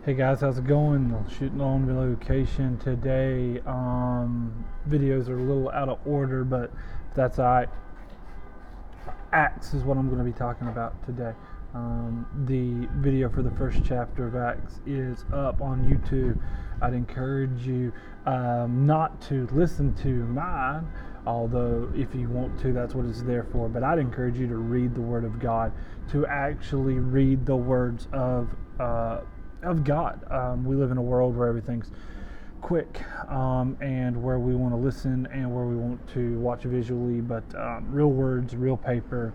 Hey guys, how's it going? Shooting on location today. Videos are a little out of order, but that's alright. Acts is what I'm going to be talking about today. The video for the first chapter of Acts is up on YouTube. I'd encourage you not to listen to mine, although if you want to, that's what it's there for. But I'd encourage you to read the Word of God, to actually read the words of God. We live in a world where everything's quick and where we want to listen and where we want to watch visually, but real words, real paper,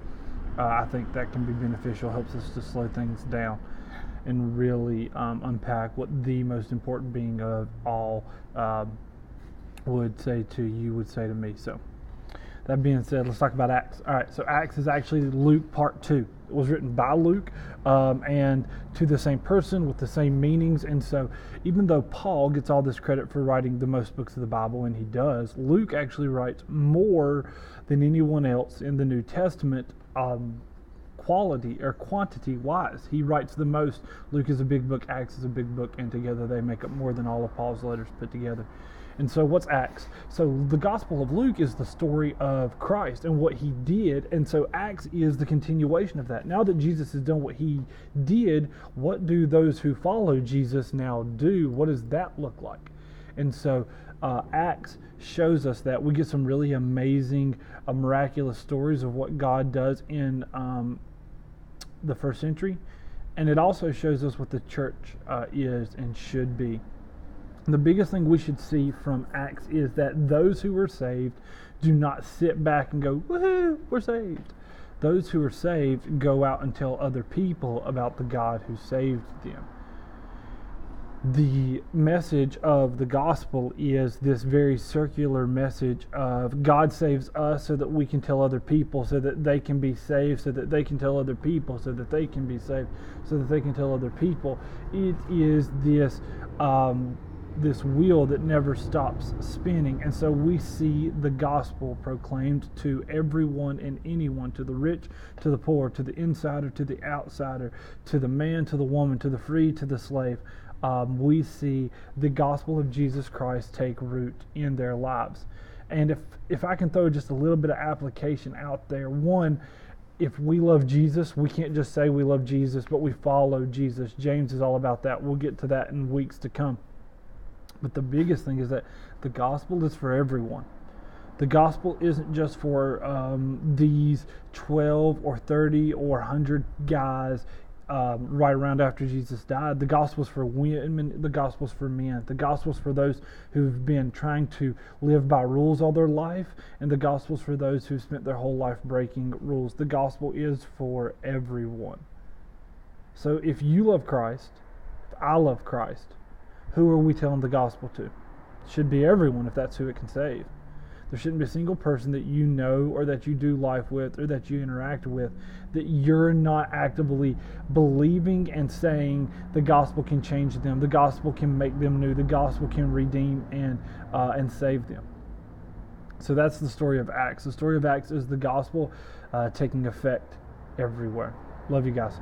I think that can be beneficial, helps us to slow things down and really unpack what the most important being of all would say to you, would say to me. So that being said, let's talk about Acts. All right, so Acts is actually Luke part 2. It was written by Luke and to the same person with the same meanings. And so even though Paul gets all this credit for writing the most books of the Bible, and he does, Luke actually writes more than anyone else in the New Testament quality or quantity wise. He writes the most. Luke is a big book, Acts is a big book, and together they make up more than all of Paul's letters put together. And so what's Acts? So the Gospel of Luke is the story of Christ and what he did. And so Acts is the continuation of that. Now that Jesus has done what he did, what do those who follow Jesus now do? What does that look like? And so Acts shows us that. We get some really amazing, miraculous stories of what God does in the first century. And it also shows us what the church is and should be. The biggest thing we should see from Acts is that those who are saved do not sit back and go, woohoo, we're saved. Those who are saved go out and tell other people about the God who saved them. The message of the gospel is this very circular message of God saves us so that we can tell other people, so that they can be saved, so that they can tell other people, so that they can be saved, so that they can tell other people. It is this wheel that never stops spinning. And so we see the gospel proclaimed to everyone and anyone, to the rich, to the poor, to the insider, to the outsider, to the man, to the woman, to the free, to the slave. We see the gospel of Jesus Christ take root in their lives. And if I can throw just a little bit of application out there, one, if we love Jesus, we can't just say we love Jesus, but we follow Jesus. James is all about that. We'll get to that in weeks to come. But the biggest thing is that the gospel is for everyone. The gospel isn't just for these 12 or 30 or 100 guys right around after Jesus died. The gospel's for women. The gospel's for men. The gospel's for those who've been trying to live by rules all their life. And the gospel's for those who've spent their whole life breaking rules. The gospel is for everyone. So if you love Christ, if I love Christ, who are we telling the gospel to? It should be everyone if that's who it can save. There shouldn't be a single person that you know or that you do life with or that you interact with that you're not actively believing and saying the gospel can change them, the gospel can make them new, the gospel can redeem and save them. So that's the story of Acts. The story of Acts is the gospel taking effect everywhere. Love you guys.